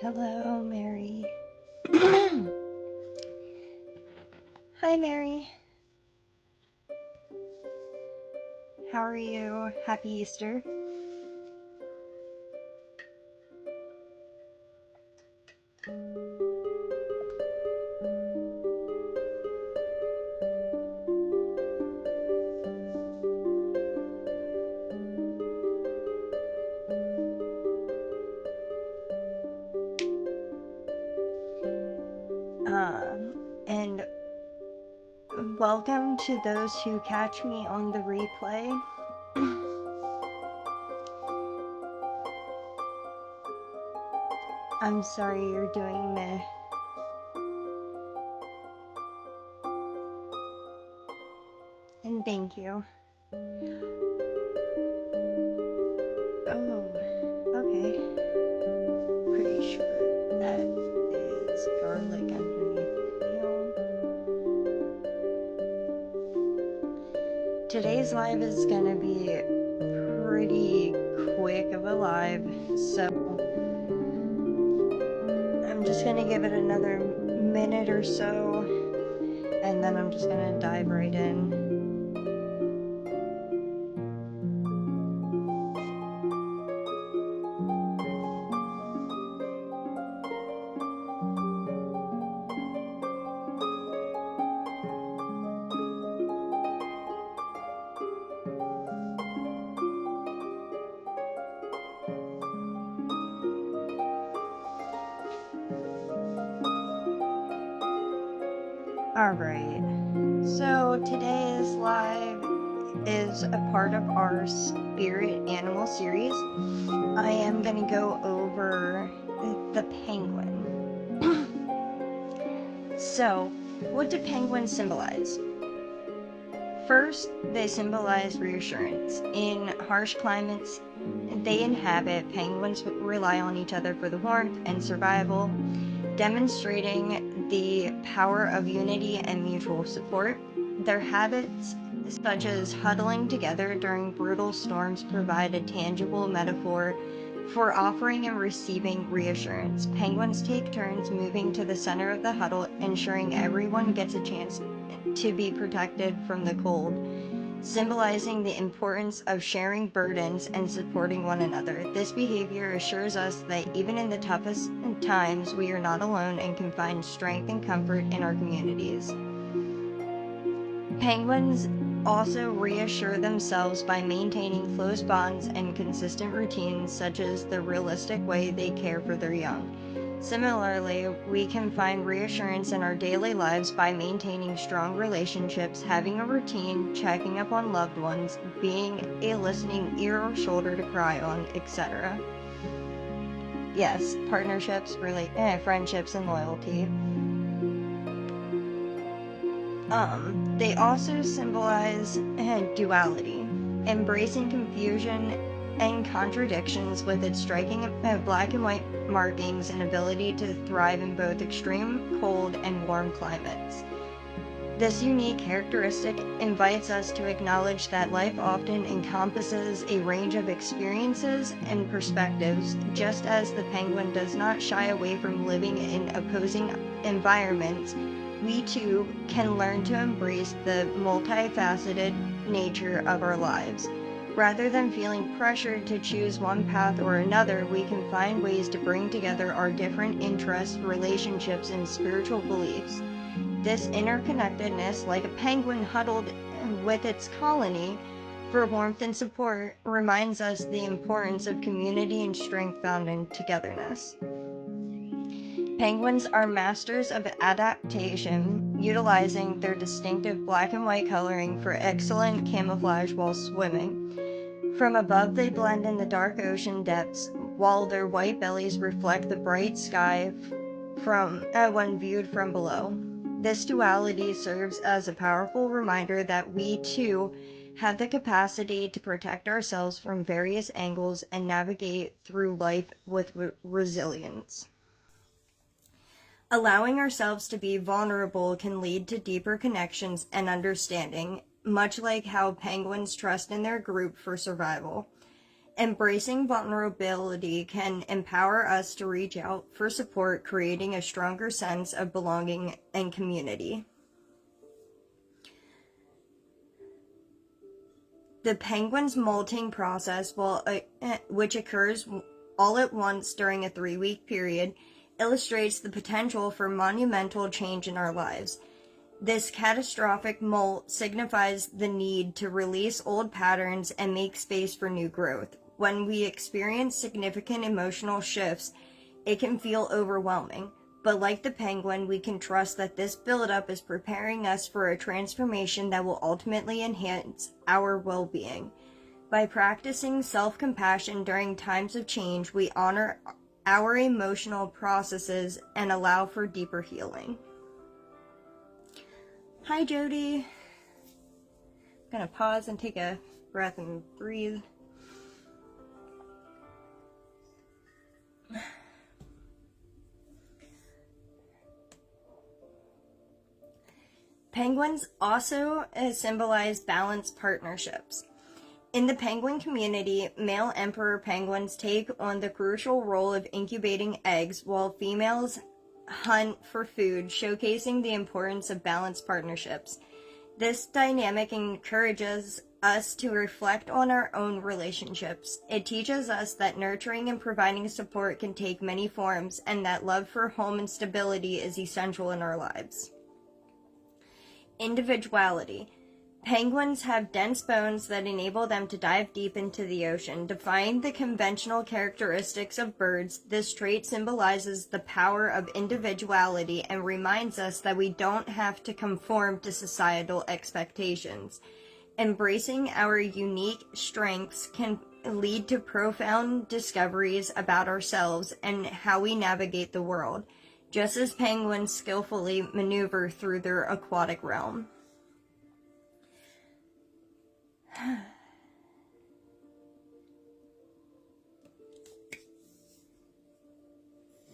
Hello, Mary. Hi, Mary. How are you? Happy Easter. And welcome to those who catch me on the replay. I'm sorry you're doing meh. And thank you. Oh, okay. Pretty sure that is garlic underneath the nail. Today's live is gonna be pretty quick of a live, so I'm just gonna give it another minute or so, and then I'm just gonna dive right in. Alright, so today's live is a part of our spirit animal series. I am going to go over the penguin. So, what do penguins symbolize? First, they symbolize reassurance. In harsh climates they inhabit, penguins rely on each other for the warmth and survival, demonstrating the power of unity and mutual support. Their habits, such as huddling together during brutal storms, provide a tangible metaphor for offering and receiving reassurance. Penguins take turns moving to the center of the huddle, ensuring everyone gets a chance to be protected from the cold, symbolizing the importance of sharing burdens and supporting one another. This behavior assures us that even in the toughest times, we are not alone and can find strength and comfort in our communities. Penguins also reassure themselves by maintaining close bonds and consistent routines, such as the realistic way they care for their young. Similarly, we can find reassurance in our daily lives by maintaining strong relationships, having a routine, checking up on loved ones, being a listening ear or shoulder to cry on, etc. Yes, partnerships, friendships, and loyalty. They also symbolize duality, embracing confusion and contradictions with its striking black and white markings and ability to thrive in both extreme cold and warm climates. This unique characteristic invites us to acknowledge that life often encompasses a range of experiences and perspectives. Just as the penguin does not shy away from living in opposing environments, we too can learn to embrace the multifaceted nature of our lives. Rather than feeling pressured to choose one path or another, we can find ways to bring together our different interests, relationships, and spiritual beliefs. This interconnectedness, like a penguin huddled with its colony for warmth and support, reminds us the importance of community and strength found in togetherness. Penguins are masters of adaptation, utilizing their distinctive black and white coloring for excellent camouflage while swimming. From above, they blend in the dark ocean depths, while their white bellies reflect the bright sky when viewed from below. This duality serves as a powerful reminder that we too have the capacity to protect ourselves from various angles and navigate through life with resilience. Allowing ourselves to be vulnerable can lead to deeper connections and understanding, much like how penguins trust in their group for survival. Embracing vulnerability can empower us to reach out for support, creating a stronger sense of belonging and community. The penguin's molting process, which occurs all at once during a 3-week period, illustrates the potential for monumental change in our lives. This catastrophic molt signifies the need to release old patterns and make space for new growth. When we experience significant emotional shifts, it can feel overwhelming. But like the penguin, we can trust that this buildup is preparing us for a transformation that will ultimately enhance our well-being. By practicing self-compassion during times of change, we honor our emotional processes and allow for deeper healing. Hi, Jody. I'm gonna pause and take a breath and breathe. Penguins also symbolize balanced partnerships. In the penguin community, male emperor penguins take on the crucial role of incubating eggs while females hunt for food, showcasing the importance of balanced partnerships. This dynamic encourages us to reflect on our own relationships. It teaches us that nurturing and providing support can take many forms, and that love for home and stability is essential in our lives. Individuality. Penguins have dense bones that enable them to dive deep into the ocean. Defying the conventional characteristics of birds, this trait symbolizes the power of individuality and reminds us that we don't have to conform to societal expectations. Embracing our unique strengths can lead to profound discoveries about ourselves and how we navigate the world, just as penguins skillfully maneuver through their aquatic realm.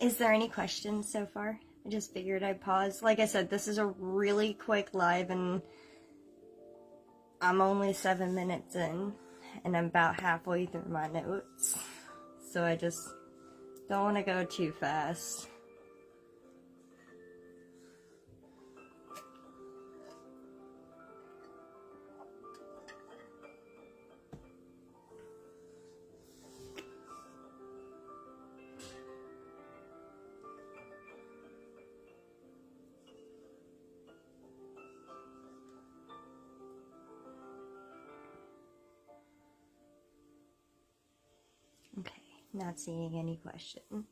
Is there any questions so far? I just figured I'd pause. Like I said, this is a really quick live and I'm only 7 minutes in and I'm about halfway through my notes. So I just don't want to go too fast. Okay, not seeing any questions.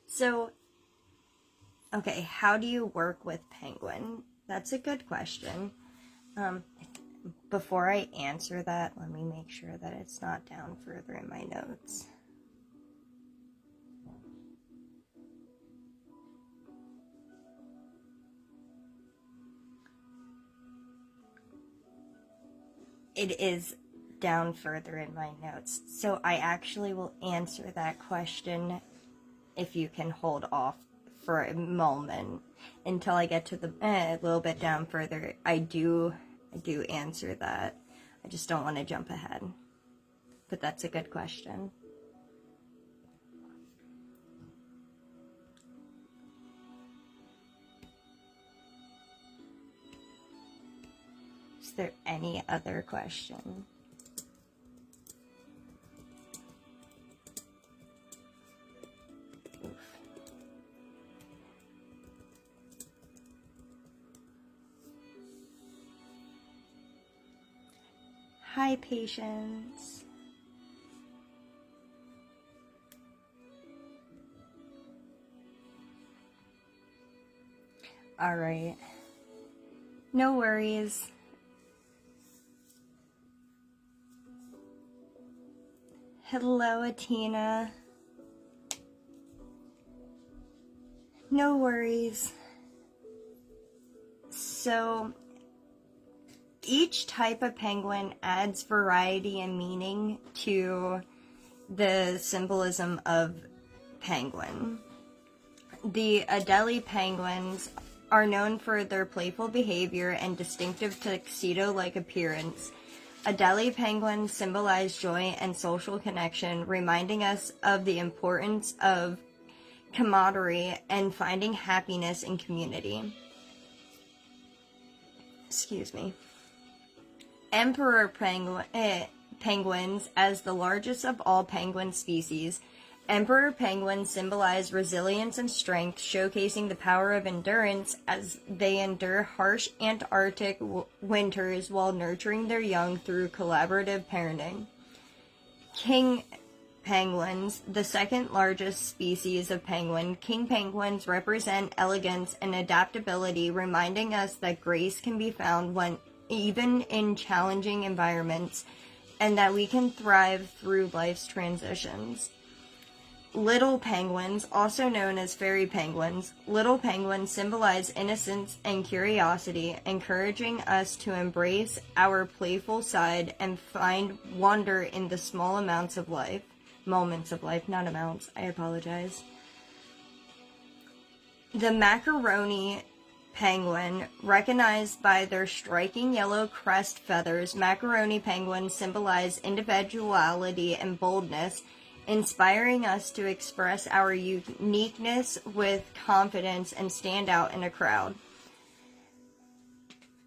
So, okay, how do you work with penguin? That's a good question. Before I answer that, let me make sure that it's not down further in my notes. It is down further in my notes. So I actually will answer that question if you can hold off for a moment until I get to the a little bit down further. I do answer that. I just don't want to jump ahead. But that's a good question. Is there any other question? Hi, Patience. All right. No worries. Hello, Atina. No worries. So, each type of penguin adds variety and meaning to the symbolism of penguin. The Adelie penguins are known for their playful behavior and distinctive tuxedo-like appearance, Adelie penguins symbolize joy and social connection, reminding us of the importance of camaraderie and finding happiness in community. Excuse me. Emperor penguins, as the largest of all penguin species, emperor penguins symbolize resilience and strength, showcasing the power of endurance as they endure harsh Antarctic winters while nurturing their young through collaborative parenting. King penguins, the second largest species of penguin, king penguins represent elegance and adaptability, reminding us that grace can be found when even in challenging environments, and that we can thrive through life's transitions. Little penguins, also known as fairy penguins, little penguins symbolize innocence and curiosity, encouraging us to embrace our playful side and find wonder in the small moments of life, not amounts, I apologize. The macaroni penguin, recognized by their striking yellow crest feathers, macaroni penguins symbolize individuality and boldness, inspiring us to express our uniqueness with confidence and stand out in a crowd.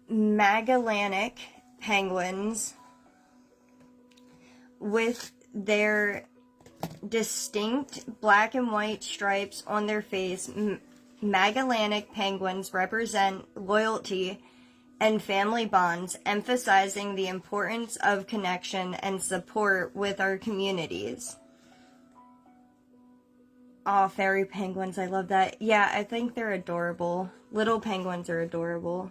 Magellanic penguins, with their distinct black and white stripes on their face, Magellanic penguins represent loyalty and family bonds, emphasizing the importance of connection and support with our communities. Oh, fairy penguins, I love that. Yeah, I think they're adorable. Little penguins are adorable.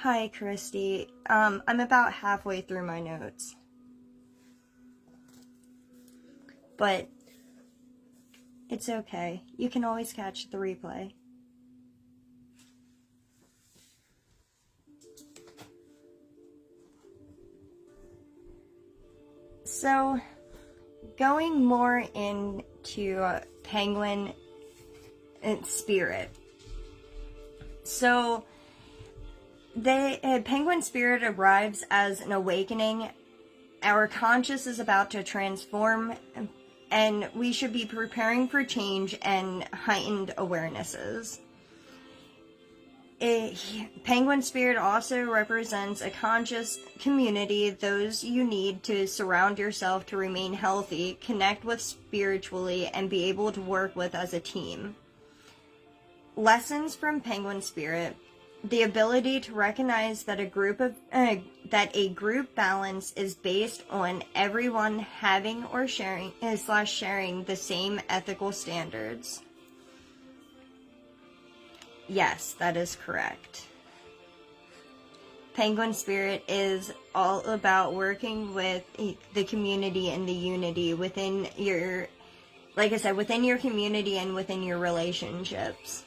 Hi, Christy. I'm about halfway through my notes. But it's okay. You can always catch the replay. So, going more into penguin spirit. So, penguin spirit arrives as an awakening. Our conscious is about to transform, and we should be preparing for change and heightened awarenesses. Penguin spirit also represents a conscious community, those you need to surround yourself to remain healthy, connect with spiritually, and be able to work with as a team. Lessons from penguin spirit. The ability to recognize that a group balance is based on everyone having or sharing the same ethical standards. Yes, that is correct. Penguin spirit is all about working with the community and the unity within your, like I said, within your community and within your relationships.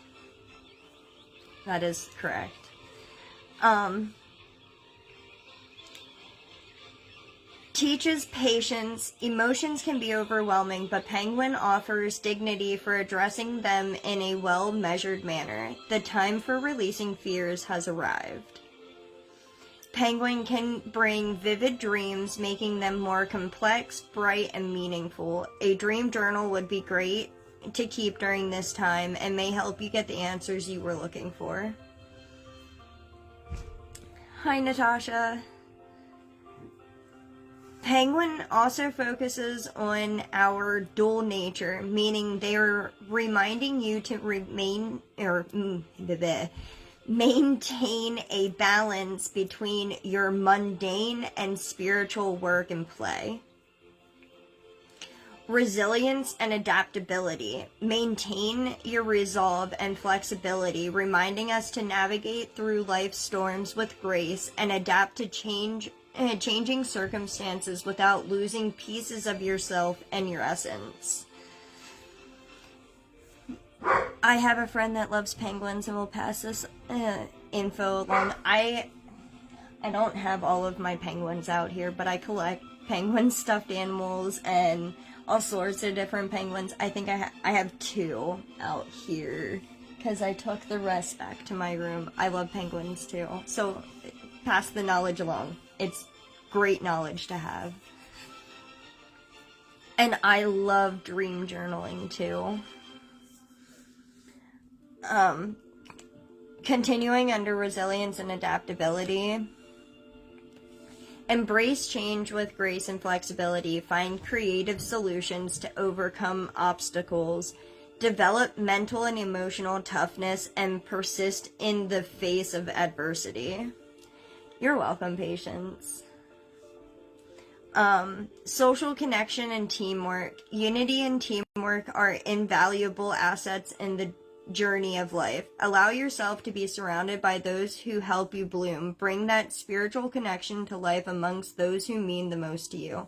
That is correct. Teaches patience. Emotions can be overwhelming, but Penguin offers dignity for addressing them in a well-measured manner. The time for releasing fears has arrived. Penguin can bring vivid dreams, making them more complex, bright, and meaningful. A dream journal would be great to keep during this time and may help you get the answers you were looking for. Hi, Natasha. Penguin also focuses on our dual nature, meaning they're reminding you to maintain a balance between your mundane and spiritual work and play. Resilience and adaptability. Maintain your resolve and flexibility, reminding us to navigate through life's storms with grace and adapt to changing circumstances without losing pieces of yourself and your essence. I have a friend that loves penguins and will pass this info along. I don't have all of my penguins out here, but I collect penguin stuffed animals and all sorts of different penguins. I think I have 2 out here because I took the rest back to my room. I love penguins too. So pass the knowledge along. It's great knowledge to have. And I love dream journaling too. Continuing under resilience and adaptability. Embrace change with grace and flexibility. Find creative solutions to overcome obstacles. Develop mental and emotional toughness and persist in the face of adversity. You're welcome, Patience. Social connection and teamwork. Unity and teamwork are invaluable assets in the journey of life. Allow yourself to be surrounded by those who help you bloom. Bring that spiritual connection to life amongst those who mean the most to you.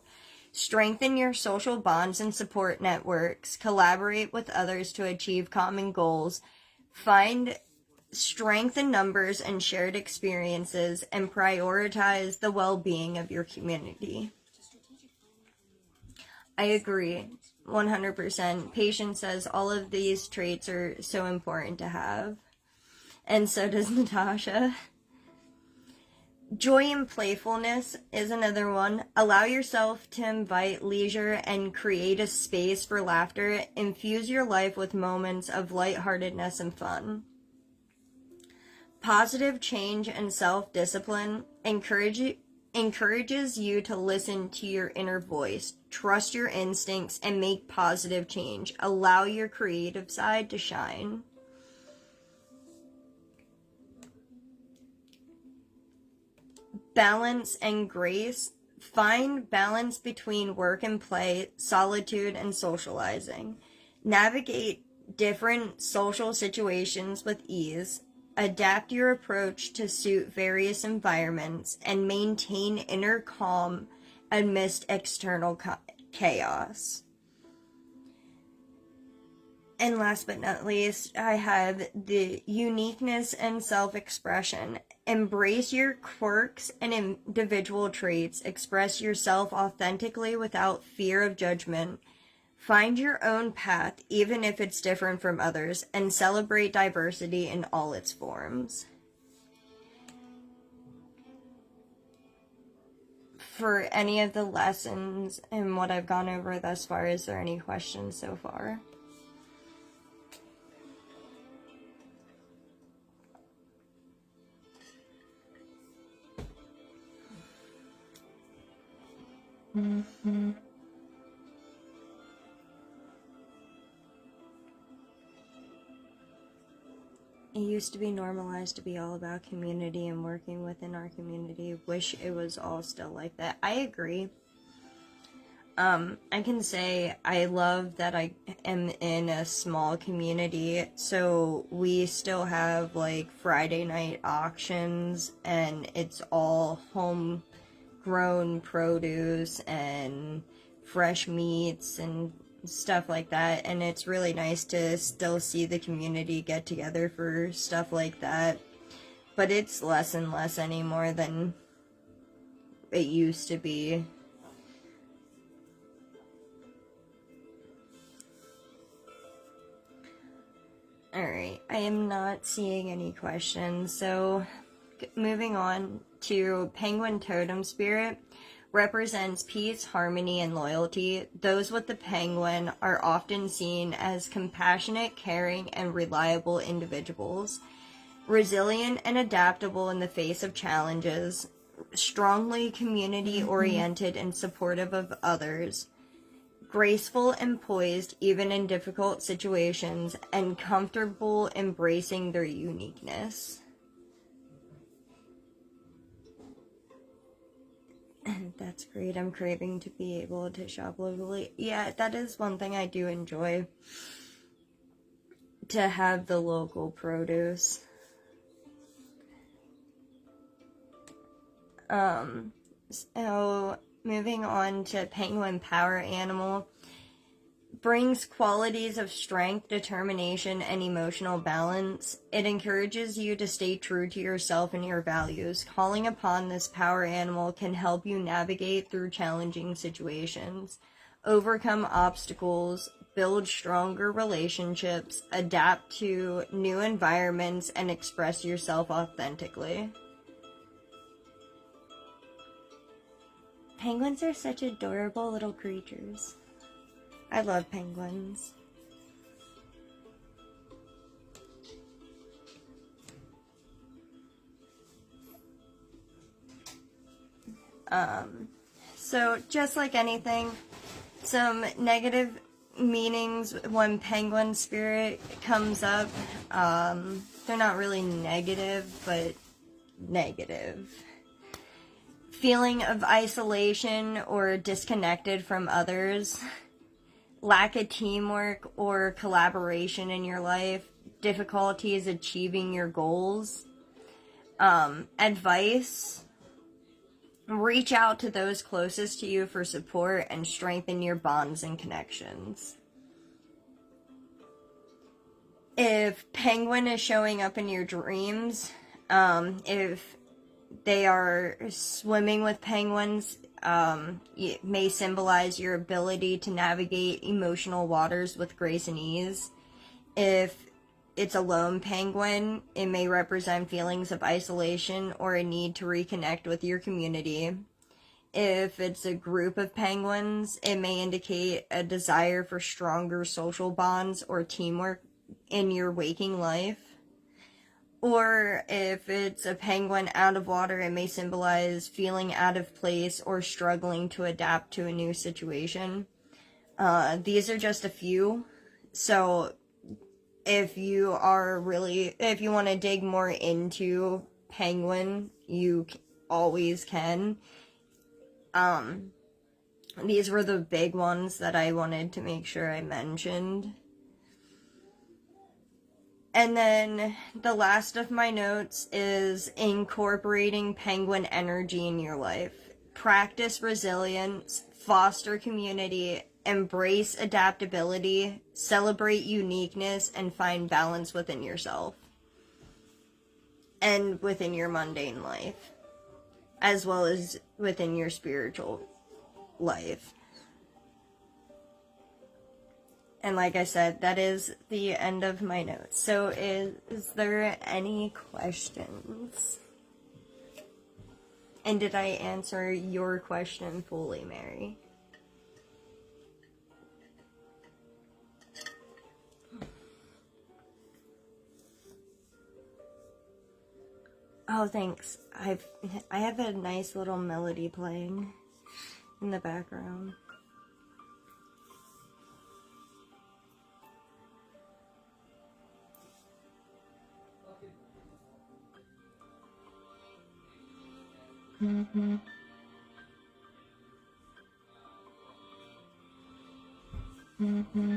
Strengthen your social bonds and support networks. Collaborate with others to achieve common goals. Find strength in numbers and shared experiences, and prioritize the well-being of your community. I agree, 100%. Patience says all of these traits are so important to have. And so does Natasha. Joy and playfulness is another one. Allow yourself to invite leisure and create a space for laughter. Infuse your life with moments of lightheartedness and fun. Positive change and self-discipline encourages you to listen to your inner voice, trust your instincts, and make positive change. Allow your creative side to shine. Balance and grace. Find balance between work and play, solitude and socializing. Navigate different social situations with ease. Adapt your approach to suit various environments, and maintain inner calm amidst external chaos. And last but not least, I have the uniqueness and self-expression. Embrace your quirks and individual traits. Express yourself authentically without fear of judgment. Find your own path, even if it's different from others, and celebrate diversity in all its forms. For any of the lessons and what I've gone over thus far, is there any questions so far? Mm-hmm. It used to be normalized to be all about community and working within our community. Wish it was all still like that. I agree. I can say I love that I am in a small community, so we still have like Friday night auctions, and it's all homegrown produce and fresh meats and stuff like that, and it's really nice to still see the community get together for stuff like that, but it's less and less anymore than it used to be. Alright, I am not seeing any questions, so moving on to Penguin Totem Spirit. Represents peace, harmony, and loyalty. Those with the penguin are often seen as compassionate, caring, and reliable individuals. Resilient and adaptable in the face of challenges. Strongly community-oriented and supportive of others. Graceful and poised even in difficult situations, and comfortable embracing their uniqueness. That's great. I'm craving to be able to shop locally. Yeah, that is one thing I do enjoy. To have the local produce. So, moving on to Penguin Power Animal. brings qualities of strength, determination, and emotional balance. It encourages you to stay true to yourself and your values. Calling upon this power animal can help you navigate through challenging situations, overcome obstacles, build stronger relationships, adapt to new environments, and express yourself authentically. Penguins are such adorable little creatures. I love penguins. So just like anything, some negative meanings when penguin spirit comes up. They're not really negative, but negative. Feeling of isolation or disconnected from others. Lack of teamwork or collaboration in your life, difficulties achieving your goals. Advice: reach out to those closest to you for support and strengthen your bonds and connections. If penguin is showing up in your dreams, if they are swimming with penguins, it may symbolize your ability to navigate emotional waters with grace and ease. If it's a lone penguin, it may represent feelings of isolation or a need to reconnect with your community. If it's a group of penguins, it may indicate a desire for stronger social bonds or teamwork in your waking life. Or if it's a penguin out of water, it may symbolize feeling out of place or struggling to adapt to a new situation. These are just a few. So if you want to dig more into penguin, you always can. These were the big ones that I wanted to make sure I mentioned. And then the last of my notes is incorporating penguin energy in your life. Practice resilience, foster community, embrace adaptability, celebrate uniqueness, and find balance within yourself and within your mundane life, as well as within your spiritual life. And like I said, that is the end of my notes. So is there any questions? And did I answer your question fully, Mary? Oh, thanks. I have a nice little melody playing in the background. Mm-hmm. Mm-hmm.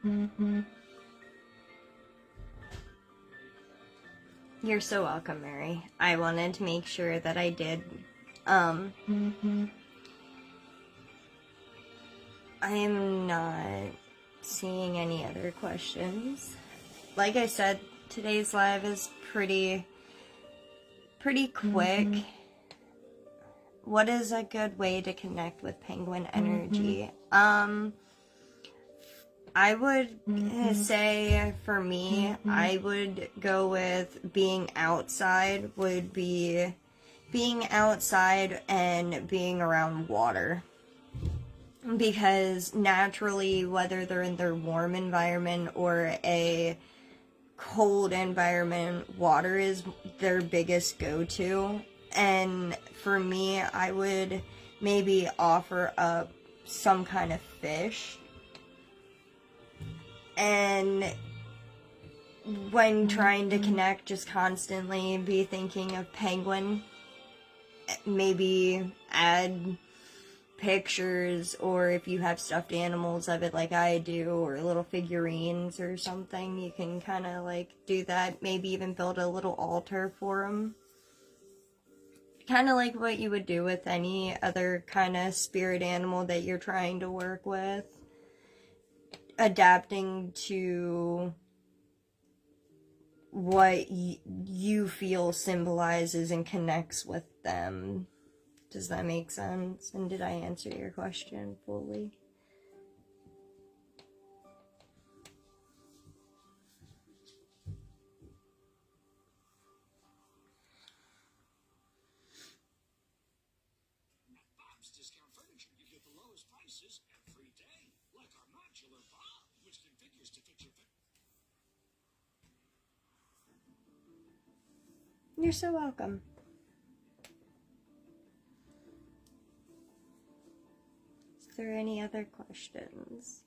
Mm-hmm. You're so welcome, Mary. I wanted to make sure that I did. Mm-hmm. I am not seeing any other questions. Like I said, today's live is pretty quick. Mm-hmm. What is a good way to connect with penguin energy? Mm-hmm. I would say for me, I would go with being outside and being around water. Because naturally, whether they're in their warm environment or a cold environment, water is their biggest go-to. And for me, I would maybe offer up some kind of fish. And when trying to connect, just constantly be thinking of penguin. Maybe add pictures, or if you have stuffed animals of it like I do, or little figurines or something, you can kind of like do that. Maybe even build a little altar for them. kind of like what you would do with any other kind of spirit animal that you're trying to work with. Adapting to what you feel symbolizes and connects with them. Does that make sense? And did I answer your question fully? You're so welcome. Is there any other questions?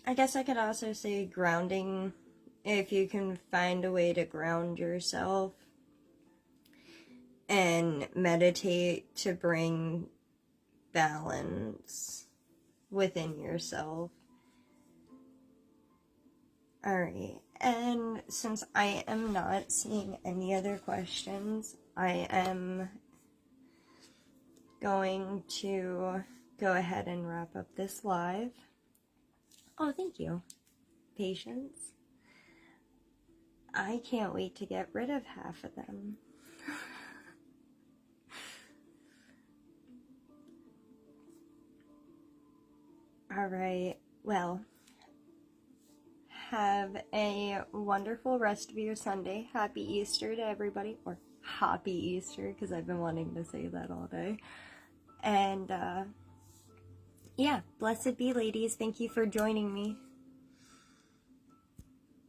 I guess I could also say grounding, if you can find a way to ground yourself and meditate to bring balance within yourself. Alright, and since I am not seeing any other questions, I am going to go ahead and wrap up this live. Oh, thank you. Patience. I can't wait to get rid of half of them. Alright, well, have a wonderful rest of your Sunday. Happy Easter to everybody, or Hoppy Easter, because I've been wanting to say that all day. And, yeah, blessed be, ladies. Thank you for joining me.